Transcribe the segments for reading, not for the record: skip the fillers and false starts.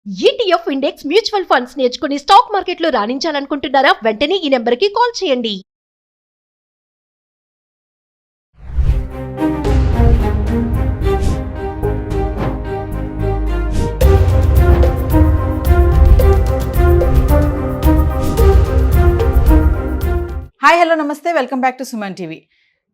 ETF index mutual funds నేర్చుకుని stock మార్కెట్లో రాణించాలనుకుంటున్నారా? వెంటనే ఈ నెంబర్కి కాల్ చేయండి. హాయ్ హలో నమస్తే, welcome back to Suman TV.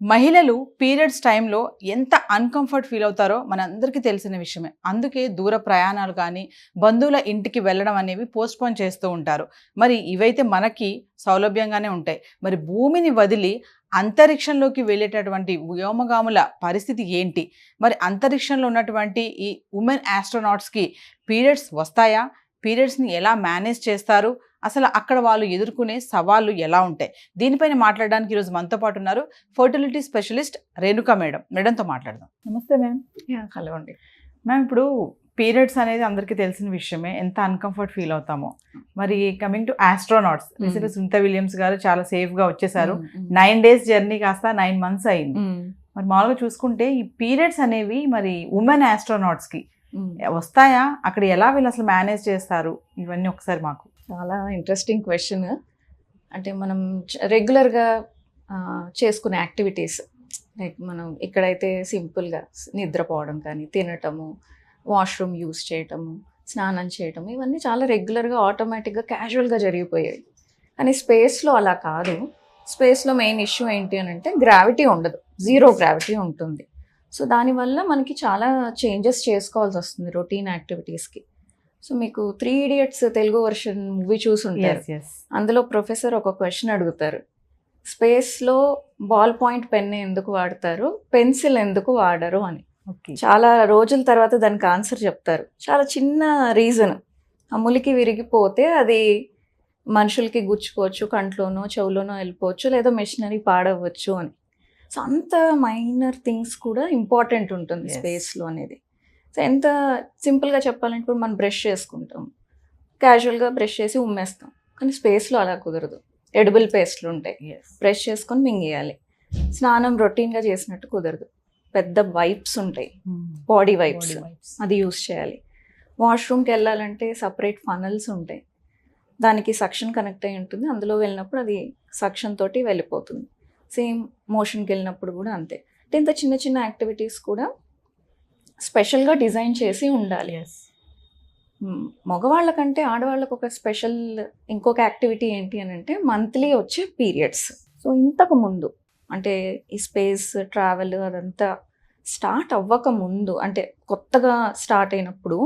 మహిళలు పీరియడ్స్ టైంలో ఎంత అన్కంఫర్ట్ ఫీల్ అవుతారో మనందరికీ తెలిసిన విషయమే. అందుకే దూర ప్రయాణాలు కానీ బంధువుల ఇంటికి వెళ్ళడం అనేవి పోస్ట్పోన్ చేస్తూ ఉంటారు. మరి ఇవైతే మనకి సౌలభ్యంగానే ఉంటాయి. మరి భూమిని వదిలి అంతరిక్షంలోకి వెళ్ళేటటువంటి వ్యోమగాముల పరిస్థితి ఏంటి? మరి అంతరిక్షంలో ఉన్నటువంటి ఈ ఉమెన్ ఆస్ట్రోనాట్స్కి పీరియడ్స్ వస్తాయా? పీరియడ్స్ని ఎలా మేనేజ్ చేస్తారు? అసలు అక్కడ వాళ్ళు ఎదుర్కొనే సవాళ్ళు ఎలా ఉంటాయి? దీనిపైన మాట్లాడడానికి ఈరోజు మనతో పాటు ఉన్నారు ఫర్టిలిటీ స్పెషలిస్ట్ రేణుక మేడంతో మాట్లాడదాం. నమస్తే మ్యామ్. హలో అండి. మ్యామ్, ఇప్పుడు పీరియడ్స్ అనేది అందరికీ తెలిసిన విషయమే, ఎంత అన్కంఫర్ట్ ఫీల్ అవుతామో. మరి కమింగ్ టు ఆస్ట్రోనాట్స్, రీసెంట్గా సునీత విలియమ్స్ గారు చాలా సేఫ్గా వచ్చేసారు. 9 days జర్నీ కాస్త 9 months అయింది. మరి మామూలుగా చూసుకుంటే ఈ పీరియడ్స్ అనేవి మరి ఉమెన్ ఆస్ట్రోనాట్స్కి వస్తాయా? అక్కడ ఎలా వీళ్ళు అసలు మేనేజ్ చేస్తారు? ఇవన్నీ ఒకసారి మాకు. చాలా ఇంట్రెస్టింగ్ క్వశ్చన్. అంటే మనం రెగ్యులర్గా చేసుకునే యాక్టివిటీస్, లైక్ మనం ఇక్కడైతే సింపుల్గా నిద్రపోవడం కానీ, తినటము, వాష్రూమ్ యూస్ చేయటము, స్నానం చేయటము, ఇవన్నీ చాలా రెగ్యులర్గా ఆటోమేటిక్గా క్యాజువల్గా జరిగిపోయాయి. కానీ స్పేస్లో అలా కాదు. స్పేస్లో మెయిన్ ఇష్యూ ఏంటి అని అంటే గ్రావిటీ ఉండదు, జీరో గ్రావిటీ ఉంటుంది. సో దానివల్ల మనకి చాలా చేంజెస్ చేసుకోవాల్సి వస్తుంది రొటీన్ యాక్టివిటీస్కి. సో మీకు 3 Idiots తెలుగు వర్షన్ మూవీ చూసుంటారు. అందులో ప్రొఫెసర్ ఒక క్వశ్చన్ అడుగుతారు, స్పేస్లో బాల్ పాయింట్ పెన్ ఎందుకు వాడతారు, పెన్సిల్ ఎందుకు వాడరు అని. చాలా రోజుల తర్వాత దానికి ఆన్సర్ చెప్తారు. చాలా చిన్న రీజన్, ఆ ములికి విరిగిపోతే అది మనుషులకి గుచ్చుకోవచ్చు, కంట్లోనో చెవులోనో వెళ్ళిపోవచ్చు, లేదా మెషినరీ పాడవచ్చు అని. సో అంత మైనర్ థింగ్స్ కూడా ఇంపార్టెంట్ ఉంటుంది స్పేస్లో అనేది. సో ఎంత సింపుల్గా చెప్పాలంటే ఇప్పుడు మనం బ్రష్ చేసుకుంటాం, క్యాజువల్గా బ్రష్ చేసి ఉమ్మేస్తాం. కానీ స్పేస్లో అలా కుదరదు. ఎడిబుల్ పేస్ట్లు ఉంటాయి, బ్రష్ చేసుకొని మింగేయాలి. స్నానం రొటీన్గా చేసినట్టు కుదరదు. పెద్ద వైప్స్ ఉంటాయి, బాడీ వైప్స్, అది యూస్ చేయాలి. వాష్రూమ్కి వెళ్ళాలంటే సపరేట్ ఫనల్స్ ఉంటాయి, దానికి సక్షన్ కనెక్ట్ అయి ఉంటుంది. అందులో వెళ్ళినప్పుడు అది సక్షన్ తోటి వెళ్ళిపోతుంది. సేమ్ మోషన్కి వెళ్ళినప్పుడు కూడా అంతే. అంటే ఇంత చిన్న చిన్న యాక్టివిటీస్ కూడా స్పెషల్గా డిజైన్ చేసి ఉండాలి. మగవాళ్ళకంటే ఆడవాళ్ళకు ఒక స్పెషల్ ఇంకొక యాక్టివిటీ ఏంటి అని అంటే మంత్లీ వచ్చే పీరియడ్స్. సో ఇంతకు ముందు అంటే ఈ స్పేస్ ట్రావెల్ అదంతా స్టార్ట్ అవ్వక ముందు, అంటే కొత్తగా స్టార్ట్ అయినప్పుడు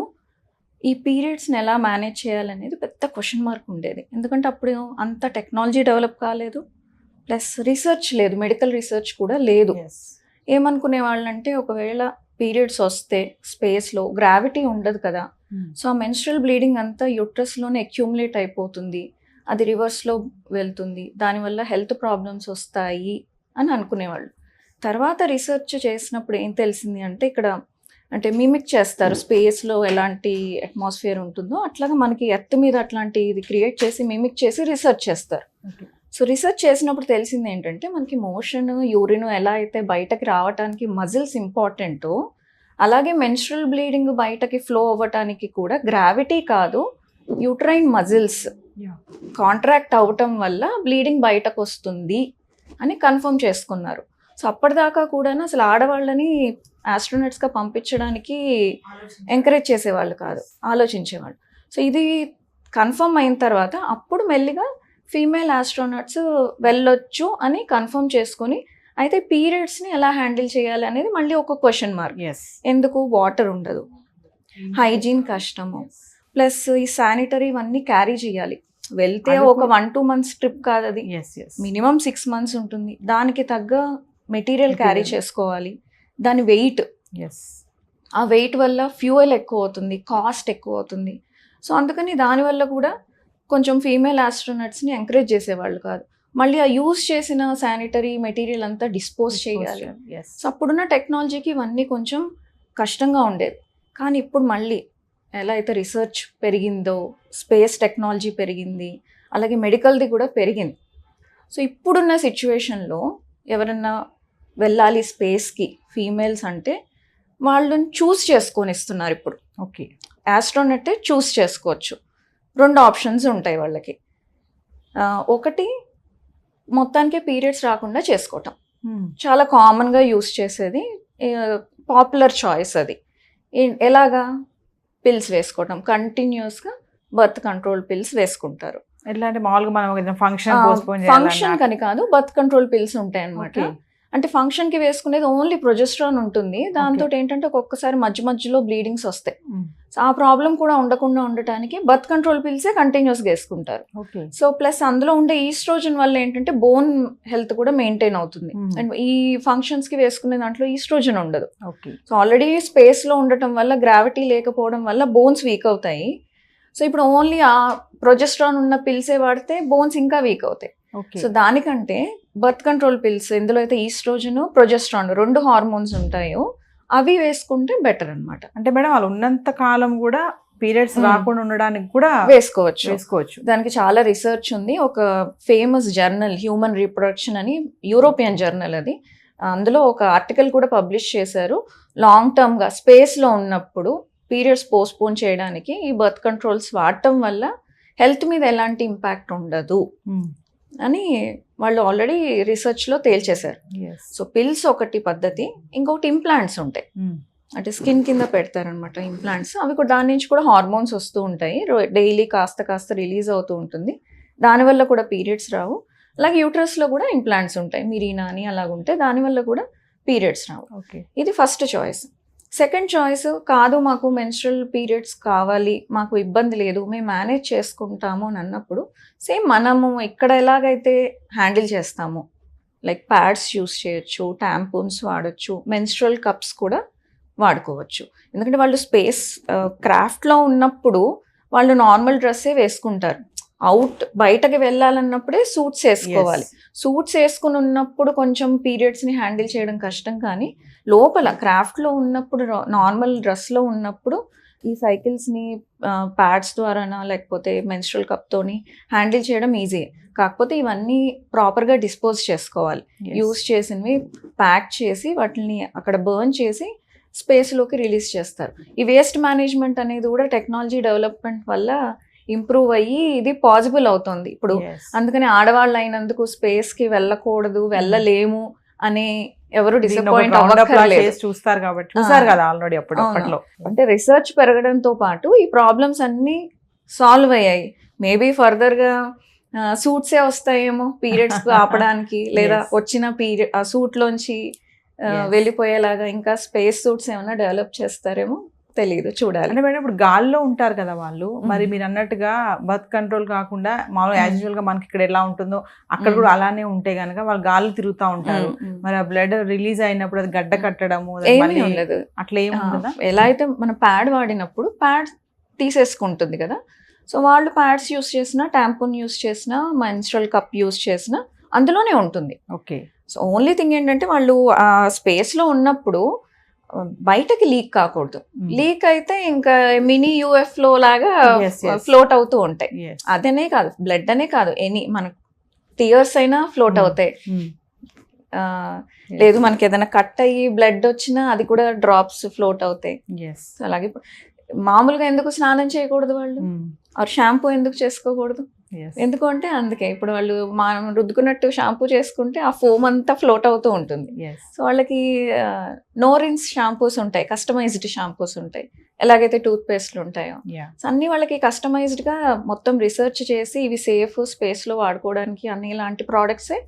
ఈ పీరియడ్స్ని ఎలా మేనేజ్ చేయాలనేది పెద్ద క్వశ్చన్ మార్క్ ఉండేది. ఎందుకంటే అప్పుడు అంత టెక్నాలజీ డెవలప్ కాలేదు, ప్లస్ రీసెర్చ్ లేదు, మెడికల్ రీసెర్చ్ కూడా లేదు. ఏమనుకునే వాళ్ళంటే ఒకవేళ పీరియడ్స్ వస్తే స్పేస్లో గ్రావిటీ ఉండదు కదా, సో ఆ మెన్స్ట్రల్ బ్లీడింగ్ అంతా యూట్రస్లోనే అక్యూములేట్ అయిపోతుంది, అది రివర్స్లో వెళ్తుంది, దానివల్ల హెల్త్ ప్రాబ్లమ్స్ వస్తాయి అని అనుకునేవాళ్ళు. తర్వాత రీసెర్చ్ చేసినప్పుడు ఏం తెలిసింది అంటే ఇక్కడ అంటే మిమిక్ చేస్తారు, స్పేస్లో ఎలాంటి అట్మాస్ఫియర్ ఉంటుందో అట్లాగా మనకి ఎర్త్ మీద అట్లాంటి ఇది క్రియేట్ చేసి మిమిక్ చేసి రీసెర్చ్ చేస్తారు. సో రీసెర్చ్ చేసినప్పుడు తెలిసింది ఏంటంటే మనకి మోషన్, యూరిన్ ఎలా అయితే బయటకి రావడానికి మజిల్స్ ఇంపార్టెంటో, అలాగే మెన్స్ట్రల్ బ్లీడింగ్ బయటకి ఫ్లో అవ్వటానికి కూడా గ్రావిటీ కాదు, యూట్రైన్ మజిల్స్ కాంట్రాక్ట్ అవ్వటం వల్ల బ్లీడింగ్ బయటకు వస్తుంది అని కన్ఫర్మ్ చేసుకున్నారు. సో అప్పటిదాకా కూడా అసలు ఆడవాళ్ళని ఆస్ట్రోనట్స్గా పంపించడానికి ఎంకరేజ్ చేసేవాళ్ళు కాదు, ఆలోచించేవాళ్ళు. సో ఇది కన్ఫర్మ్ అయిన తర్వాత అప్పుడు మెల్లిగా ఫీమేల్ ఆస్ట్రోనట్స్ వెళ్ళొచ్చు అని కన్ఫర్మ్ చేసుకొని, అయితే పీరియడ్స్ని ఎలా హ్యాండిల్ చేయాలి అనేది మళ్ళీ ఒక క్వశ్చన్ మార్క్. ఎందుకు? వాటర్ ఉండదు, హైజీన్ కష్టము, ప్లస్ ఈ శానిటరీ ఇవన్నీ క్యారీ చేయాలి. వెళ్తే ఒక 1-2 months ట్రిప్ కాదు, అది మినిమం 6 months ఉంటుంది. దానికి తగ్గ మెటీరియల్ క్యారీ చేసుకోవాలి, దాని వెయిట్, ఆ వెయిట్ వల్ల ఫ్యూయల్ ఎక్కువ అవుతుంది, కాస్ట్ ఎక్కువ అవుతుంది. సో అందుకని దానివల్ల కూడా కొంచెం ఫీమేల్ ఆస్ట్రోనట్స్ని ఎంకరేజ్ చేసేవాళ్ళు కాదు. మళ్ళీ ఆ యూస్ చేసిన శానిటరీ మెటీరియల్ అంతా డిస్పోజ్ చేయాలి. సో అప్పుడున్న టెక్నాలజీకి ఇవన్నీ కొంచెం కష్టంగా ఉండేది. కానీ ఇప్పుడు మళ్ళీ ఎలా అయితే రీసెర్చ్ పెరిగిందో, స్పేస్ టెక్నాలజీ పెరిగింది, అలాగే మెడికల్ది కూడా పెరిగింది. సో ఇప్పుడున్న సిచ్యువేషన్లో ఎవరన్నా వెళ్ళాలి స్పేస్కి ఫీమేల్స్ అంటే వాళ్ళని చూస్ చేసుకొని ఇస్తున్నారు ఇప్పుడు. ఓకే. ఆస్ట్రోనెట్ చూస్ చేసుకోవచ్చు. 2 ఆప్షన్స్ ఉంటాయి వాళ్ళకి. ఒకటి మొత్తానికి పీరియడ్స్ రాకుండా చేసుకోవటం, చాలా కామన్గా యూస్ చేసేది, పాపులర్ చాయిస్ అది. ఎలాగా? పిల్స్ వేసుకోవటం, కంటిన్యూస్గా బర్త్ కంట్రోల్ పిల్స్ వేసుకుంటారు. ఎట్లా అంటే మామూలుగా మనం ఫంక్షన్ కని కాదు, బర్త్ కంట్రోల్ పిల్స్ ఉంటాయి అన్నమాట. అంటే ఫంక్షన్ కి వేసుకునేది ఓన్లీ ప్రొజెస్ట్రాన్ ఉంటుంది. దాంతో ఏంటంటే ఒక్కొక్కసారి మధ్యలో బ్లీడింగ్స్ వస్తాయి. సో ఆ ప్రాబ్లం కూడా ఉండకుండా ఉండటానికి బర్త్ కంట్రోల్ పిల్సే కంటిన్యూస్ గా వేసుకుంటారు. సో ప్లస్ అందులో ఉండే ఈస్ట్రోజన్ వల్ల ఏంటంటే బోన్ హెల్త్ కూడా మెయింటైన్ అవుతుంది. అండ్ ఈ ఫంక్షన్స్ కి వేసుకునే దాంట్లో ఈస్ట్రోజన్ ఉండదు. సో ఆల్రెడీ స్పేస్ లో ఉండటం వల్ల, గ్రావిటీ లేకపోవడం వల్ల బోన్స్ వీక్ అవుతాయి. సో ఇప్పుడు ఓన్లీ ఆ ప్రొజెస్ట్రాన్ ఉన్న పిల్సే వాడితే బోన్స్ ఇంకా వీక్ అవుతాయి. సో దానికంటే బర్త్ కంట్రోల్ పిల్స్, ఇందులో అయితే ఈస్ట్రోజన్, ప్రొజెస్ట్రాన్ 2 హార్మోన్స్ ఉంటాయో అవి వేసుకుంటే బెటర్ అన్నమాట. అంటే మేడం వాళ్ళు ఉన్నంత కాలం కూడా పీరియడ్స్ రాకుండా ఉండడానికి కూడా వేసుకోవచ్చు. దానికి చాలా రీసెర్చ్ ఉంది. ఒక ఫేమస్ జర్నల్, హ్యూమన్ రీప్రొడక్షన్ అని, యూరోపియన్ జర్నల్ అది. అందులో ఒక ఆర్టికల్ కూడా పబ్లిష్ చేశారు. లాంగ్ టర్మ్ గా స్పేస్ లో ఉన్నప్పుడు పీరియడ్స్ పోస్ట్పోన్ చేయడానికి ఈ బర్త్ కంట్రోల్స్ వాడటం వల్ల హెల్త్ మీద ఎలాంటి ఇంపాక్ట్ ఉండదు అని వాళ్ళు ఆల్రెడీ రీసెర్చ్ లో తేల్చేశారు. సో పిల్స్ ఒకటి పద్ధతి, ఇంకొకటి ఇంప్లాంట్స్ ఉంటాయి. అంటే స్కిన్ కింద పెడతారనమాట ఇంప్లాంట్స్. అవి కూడా దాని నుంచి కూడా హార్మోన్స్ వస్తూ ఉంటాయి. డైలీ కాస్త రిలీజ్ అవుతూ ఉంటుంది. దానివల్ల కూడా పీరియడ్స్ రావు. అలాగే యూట్రస్ లో కూడా ఇంప్లాంట్స్ ఉంటాయి, మిరీనా అని అలాగుంటే, దానివల్ల కూడా పీరియడ్స్ రావు. ఇది ఫస్ట్ చాయిస్. సెకండ్ చాయిస్, కాదు మాకు మెన్స్ట్రల్ పీరియడ్స్ కావాలి, మాకు ఇబ్బంది లేదు, మేము మేనేజ్ చేసుకుంటాము అని అన్నప్పుడు సేమ్ మనము ఇక్కడ ఎలాగైతే హ్యాండిల్ చేస్తామో, లైక్ ప్యాడ్స్ యూస్ చేయొచ్చు, ట్యాంపూన్స్ వాడచ్చు, మెన్స్ట్రల్ కప్స్ కూడా వాడుకోవచ్చు. ఎందుకంటే వాళ్ళు స్పేస్ క్రాఫ్ట్లో ఉన్నప్పుడు వాళ్ళు నార్మల్ డ్రెస్సే వేసుకుంటారు. బయటకి వెళ్ళాలన్నప్పుడే సూట్స్ వేసుకోవాలి. సూట్స్ వేసుకుని ఉన్నప్పుడు కొంచెం పీరియడ్స్ని హ్యాండిల్ చేయడం కష్టం. కానీ లోపల క్రాఫ్ట్లో ఉన్నప్పుడు, నార్మల్ డ్రెస్లో ఉన్నప్పుడు ఈ సైకిల్స్ని ప్యాడ్స్ ద్వారానా లేకపోతే మెన్స్ట్రల్ కప్తోని హ్యాండిల్ చేయడం ఈజీ. కాకపోతే ఇవన్నీ ప్రాపర్గా డిస్పోజ్ చేసుకోవాలి. యూస్ చేసినవి ప్యాక్ చేసి వాటిని అక్కడ బర్న్ చేసి స్పేస్లోకి రిలీజ్ చేస్తారు. ఈ వేస్ట్ మేనేజ్మెంట్ అనేది కూడా టెక్నాలజీ డెవలప్మెంట్ వల్ల ఇంప్రూవ్ అయ్యి ఇది పాసిబుల్ అవుతుంది ఇప్పుడు. అందుకని ఆడవాళ్ళు అయినందుకు స్పేస్ కి వెళ్ళకూడదు, వెళ్ళలేము అనే ఎవరు డిసప్పాయింట్ అవ్వక్కర్లేదు. చూస్తారు కాబట్టి చూసారు కదా ఆల్రెడీ అప్పట్లో. అంటే రీసెర్చ్ పెరగడంతో పాటు ఈ ప్రాబ్లమ్స్ అన్ని సాల్వ్ అయ్యాయి. మేబీ ఫర్దర్ గా సూట్సే వస్తాయేమో పీరియడ్స్ ఆపడానికి, లేదా వచ్చిన పీరియడ్ ఆ సూట్ లోంచి వెళ్ళిపోయేలాగా ఇంకా స్పేస్ సూట్స్ ఏమైనా డెవలప్ చేస్తారేమో, తెలియదు, చూడాలి. అంటే మేడం ఇప్పుడు గాల్లో ఉంటారు కదా వాళ్ళు, మరి మీరు అన్నట్టుగా బర్త్ కంట్రోల్ కాకుండా మామూలుగా యాజ్ యూజువల్ గా మనకి ఇక్కడ ఎలా ఉంటుందో అక్కడ కూడా అలానే ఉంటే గనక వాళ్ళు గాల్లో తిరుగుతూ ఉంటారు. మరి ఆ బ్లడ్ రిలీజ్ అయినప్పుడు అది గడ్డ కట్టడము ఉండదు, అట్లా ఏమి ఉండదా? ఎలా అయితే మన ప్యాడ్ వాడినప్పుడు ప్యాడ్ తీసేసుకుంటుంది కదా, సో వాళ్ళు ప్యాడ్స్ యూస్ చేసినా, ట్యాంపూన్ యూస్ చేసినా, మెన్స్ట్రల్ కప్ యూస్ చేసినా అందులోనే ఉంటుంది. ఓకే. సో ఓన్లీ థింగ్ ఏంటంటే వాళ్ళు ఆ స్పేస్ లో ఉన్నప్పుడు బయటకి లీక్ కాకూడదు. లీక్ అయితే ఇంకా మినీ యూఎఫ్లో లాగా ఫ్లోట్ అవుతూ ఉంటాయి. అదనే కాదు, బ్లడ్ అనే కాదు, మన టీయర్స్ అయినా ఫ్లోట్ అవుతాయి. లేదు మనకి ఏదైనా కట్ అయ్యి బ్లడ్ వచ్చినా అది కూడా డ్రాప్స్ ఫ్లోట్ అవుతాయి. అలాగే మామూలుగా ఎందుకు స్నానం చేయకూడదు వాళ్ళు, షాంపూ ఎందుకు చేసుకోకూడదు? ఎందుకు అంటే అందుకే ఇప్పుడు వాళ్ళు మనం రుద్దుకున్నట్టు షాంపూ చేసుకుంటే ఆ ఫోమ్ అంతా ఫ్లోట్ అవుతూ ఉంటుంది. సో వాళ్ళకి నోరిన్స్ షాంపూస్ ఉంటాయి, కస్టమైజ్డ్ షాంపూస్ ఉంటాయి, ఎలాగైతే టూత్ పేస్ట్లు ఉంటాయో. సో అన్ని వాళ్ళకి కస్టమైజ్డ్ గా మొత్తం రీసెర్చ్ చేసి ఇవి సేఫ్ స్పేస్ లో వాడుకోవడానికి అన్ని ఇలాంటి ప్రోడక్ట్సే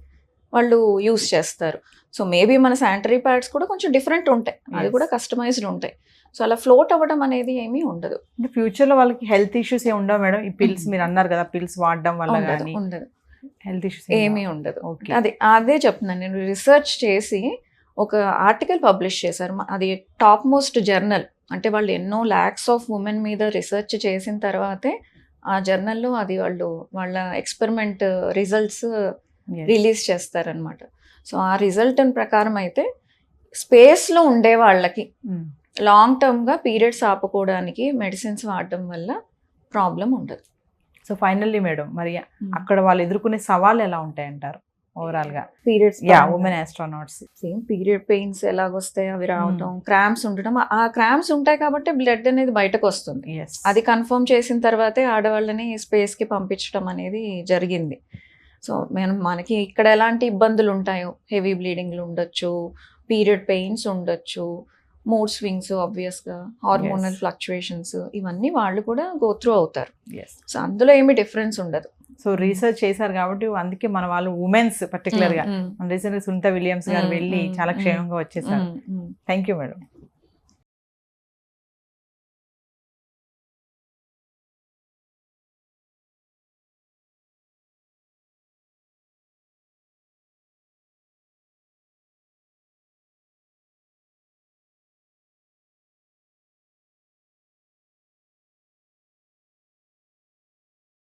వాళ్ళు యూస్ చేస్తారు. సో మేబీ మన శానిటరీ ప్యాడ్స్ కూడా కొంచెం డిఫరెంట్ ఉంటాయి, అది కూడా కస్టమైజ్డ్ ఉంటాయి. సో అలా ఫ్లోట్ అవ్వడం అనేది ఏమీ ఉండదు. అంటే ఫ్యూచర్ లో వాళ్ళకి హెల్త్ ఇష్యూస్ ఏమి ఉండవు మేడం? ఈ పిల్స్ మీరు అన్నారు కదా, పిల్స్ వాడడం వల్ల ఉండదు, హెల్త్ ఇష్యూస్ ఏమీ ఉండదు. అదే చెప్తున్నాను నేను. రీసెర్చ్ చేసి ఒక ఆర్టికల్ పబ్లిష్ చేశారు, అది టాప్ మోస్ట్ జర్నల్. అంటే వాళ్ళు ఎన్నో ల్యాక్స్ ఆఫ్ ఉమెన్ మీద రీసెర్చ్ చేసిన తర్వాతే ఆ జర్నల్లో అది వాళ్ళ ఎక్స్పెరిమెంట్ రిజల్ట్స్ రిలీజ్ చేస్తారనమాట. సో ఆ రిజల్ట్ ప్రకారం అయితే స్పేస్లో ఉండే వాళ్ళకి లాంగ్ టర్మ్గా పీరియడ్స్ ఆపుకోవడానికి మెడిసిన్స్ వాడడం వల్ల ప్రాబ్లం ఉండదు. సో ఫైనల్లీ మేడం, మరి అక్కడ వాళ్ళు ఎదుర్కొనే సవాళ్ళు ఎలా ఉంటాయంటారు? ఓవరాల్ గా periods women astronauts. Same period pains ఎలాగొస్తాయి అవి రావటం, క్రాంప్స్ ఉండటం. ఆ క్రాంప్స్ ఉంటాయి కాబట్టి బ్లడ్ అనేది బయటకు వస్తుంది. అది కన్ఫర్మ్ చేసిన తర్వాతే ఆడవాళ్ళని స్పేస్ కి పంపించడం అనేది జరిగింది. సో మనకి ఇక్కడ ఎలాంటి ఇబ్బందులు ఉంటాయో, హెవీ బ్లీడింగ్లు ఉండొచ్చు, పీరియడ్ పెయిన్స్ ఉండొచ్చు, మూడ్ స్వింగ్స్, ఆబ్వియస్ గా హార్మోనల్ ఫ్లక్చుయేషన్స్, ఇవన్నీ వాళ్ళు కూడా గో త్రూ అవుతారు. సో అందులో ఏమి డిఫరెన్స్ ఉండదు. సో రీసెర్చ్ చేశారు కాబట్టి అందుకే మన వాళ్ళు ఉమెన్స్ పర్టికులర్ గా రీసెంట్ గా సునీత విలియమ్స్ గారు వెళ్ళి చాలా క్షేమంగా వచ్చేసారు. Thank you madam.